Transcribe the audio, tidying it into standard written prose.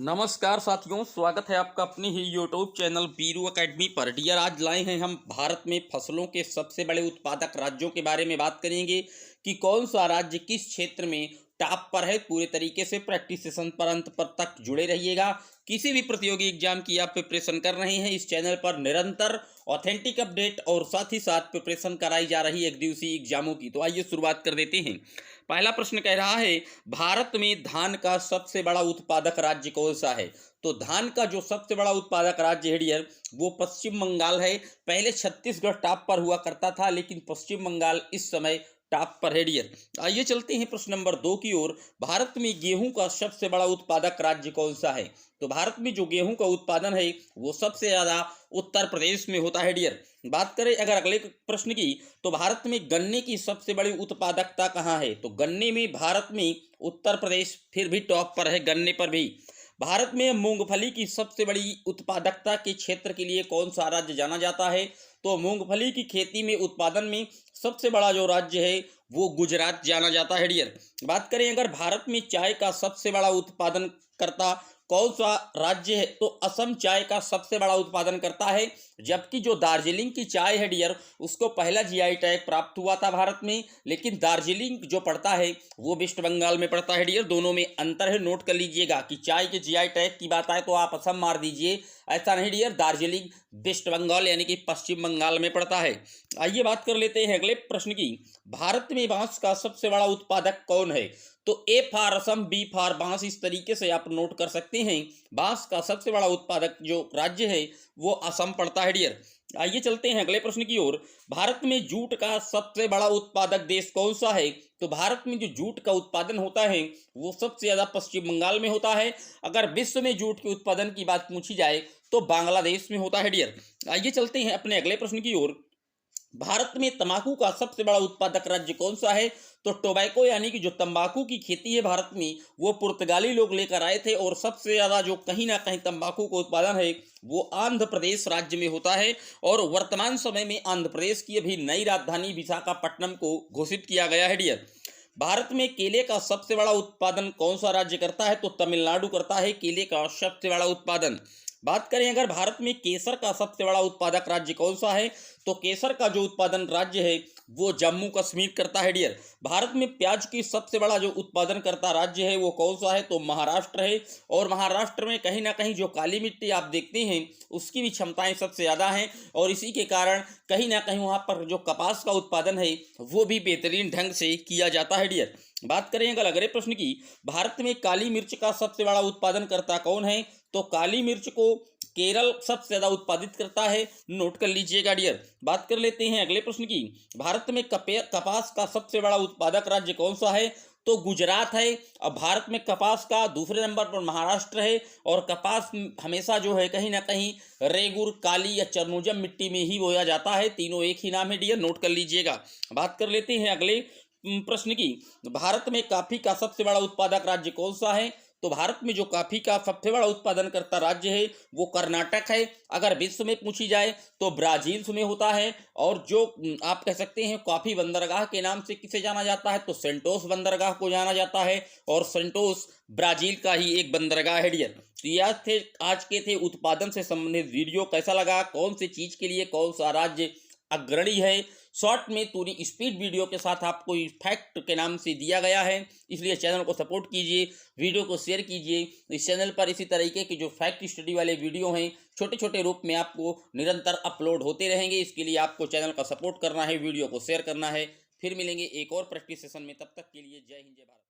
नमस्कार साथियों, स्वागत है आपका अपने ही यूट्यूब चैनल वीरू एकेडमी पर। डियर, आज लाए हैं हम भारत में फसलों के सबसे बड़े उत्पादक राज्यों के बारे में बात करेंगे कि कौन सा राज्य किस क्षेत्र में टॉप पर है। पूरे तरीके से प्रैक्टिस सेशन पर अंत पर तक जुड़े रहिएगा। किसी भी प्रतियोगी एग्जाम की आप प्रिपरेशन कर रहे हैं, इस चैनल पर निरंतर ऑथेंटिक अपडेट और साथ ही साथ प्रिपरेशन कराई जा रही एक दिवसीय एग्जामों की। तो आइए शुरुआत कर देते हैं। पहला प्रश्न कह रहा है, भारत में धान का सबसे बड़ा उत्पादक राज्य कौन सा है। तो धान का जो सबसे बड़ा उत्पादक राज्य है डियर, वो पश्चिम बंगाल है। पहले छत्तीसगढ़ टॉप पर हुआ करता था, लेकिन पश्चिम बंगाल इस समय टॉप पर है डियर। आइए चलते हैं प्रश्न नंबर 2 की ओर। भारत में गेहूं का सबसे बड़ा उत्पादक राज्य कौन सा है। तो भारत में जो गेहूं का उत्पादन है वो सबसे ज्यादा उत्तर प्रदेश में होता है डियर। बात करें अगर अगले प्रश्न की, तो भारत में गन्ने की सबसे बड़ी उत्पादकता कहाँ है। तो गन्ने में भारत में उत्तर प्रदेश फिर भी टॉप पर है, गन्ने पर भी। भारत में मूंगफली की सबसे बड़ी उत्पादकता के क्षेत्र के लिए कौन सा राज्य जाना जाता है। तो मूंगफली की खेती में उत्पादन में सबसे बड़ा जो राज्य है वो गुजरात जाना जाता है डियर। बात करें अगर भारत में चाय का सबसे बड़ा उत्पादन करता कौन सा राज्य है, तो असम चाय का सबसे बड़ा उत्पादन करता है। जबकि जो दार्जिलिंग की चाय है डियर, उसको पहला जीआई टैग प्राप्त हुआ था भारत में, लेकिन दार्जिलिंग जो पड़ता है वो वेस्ट बंगाल में पड़ता है डियर। दोनों में अंतर है, नोट कर लीजिएगा कि चाय के जीआई टैग की बात आए तो आप असम मार दीजिए, ऐसा नहीं डियर। दार्जिलिंग वेस्ट बंगाल यानी कि पश्चिम बंगाल में पड़ता है। आइए बात कर लेते हैं अगले प्रश्न की। भारत में बांस का सबसे बड़ा उत्पादक कौन है। तो A for Assam, B for बांस, इस तरीके से आप नोट कर सकते हैं। बांस का सबसे बड़ा उत्पादक जो राज्य है वो असम पड़ता है डियर। आइए चलते हैं अगले प्रश्न की ओर। भारत में जूट का सबसे बड़ा उत्पादक देश कौन सा है। तो भारत में जो जूट का उत्पादन होता है वो सबसे ज्यादा पश्चिम बंगाल में होता है। अगर विश्व में जूट के उत्पादन की बात पूछी जाए तो बांग्लादेश में होता है डियर। आइए चलते हैं अपने अगले प्रश्न की ओर। भारत में तंबाकू का सबसे बड़ा उत्पादक राज्य कौन सा है। तो टोबैको यानी कि जो तंबाकू की खेती है भारत में, वो पुर्तगाली लोग लेकर आए थे, और सबसे ज्यादा जो कहीं ना कहीं तंबाकू का उत्पादन है वो आंध्र प्रदेश राज्य में होता है। और वर्तमान समय में आंध्र प्रदेश की अभी नई राजधानी विशाखापट्टनम को घोषित किया गया है डियर। भारत में केले का सबसे बड़ा उत्पादन कौन सा राज्य करता है। तो तमिलनाडु करता है केले का सबसे बड़ा उत्पादन। बात करें अगर भारत में केसर का सबसे बड़ा उत्पादक राज्य कौन सा है, तो केसर का जो उत्पादन राज्य है वो जम्मू कश्मीर करता है डियर। भारत में प्याज की सबसे बड़ा जो उत्पादन करता राज्य है वो कौन सा है, तो महाराष्ट्र है। और महाराष्ट्र में कहीं ना कहीं जो काली मिट्टी आप देखते हैं उसकी भी क्षमताएं सबसे ज़्यादा हैं, और इसी के कारण कहीं ना कहीं वहाँ पर जो कपास का उत्पादन है वो भी बेहतरीन ढंग से किया जाता है डियर। बात करें अगर अगले प्रश्न की, भारत में काली मिर्च का सबसे बड़ा उत्पादन करता कौन है। तो काली मिर्च को केरल सबसे ज्यादा उत्पादित करता है, नोट कर लीजिएगा डियर। बात कर लेते हैं अगले प्रश्न की। भारत में कपास का सबसे बड़ा उत्पादक राज्य कौन सा है। तो गुजरात है। अब भारत में कपास का दूसरे नंबर पर महाराष्ट्र है, और कपास हमेशा जो है कहीं ना कहीं रेगुर, काली या चरनोजम मिट्टी में ही बोया जाता है। तीनों एक ही नाम है डियर, नोट कर लीजिएगा। बात कर लेते हैं अगले प्रश्न की। भारत में कॉफी का सबसे बड़ा उत्पादक राज्य कौन सा है। तो भारत में जो कॉफी का सबसे बड़ा उत्पादन करता राज्य है वो कर्नाटक है। अगर विश्व में पूछी जाए तो ब्राजील में होता है। और जो आप कह सकते हैं कॉफी बंदरगाह के नाम से किसे जाना जाता है, तो सेंटोस बंदरगाह को जाना जाता है, और सेंटोस ब्राजील का ही एक बंदरगाह है डियर। तो यह थे आज के थे उत्पादन से संबंधित वीडियो। कैसा लगा, कौन सी चीज के लिए कौन सा राज्य अग्रणी है, शॉर्ट में पूरी स्पीड वीडियो के साथ आपको फैक्ट के नाम से दिया गया है। इसलिए चैनल को सपोर्ट कीजिए, वीडियो को शेयर कीजिए। इस चैनल पर इसी तरीके की जो फैक्ट स्टडी वाले वीडियो हैं छोटे छोटे रूप में आपको निरंतर अपलोड होते रहेंगे। इसके लिए आपको चैनल का सपोर्ट करना है, वीडियो को शेयर करना है। फिर मिलेंगे एक और प्रैक्टिस सेशन में, तब तक के लिए जय हिंद जय भारत।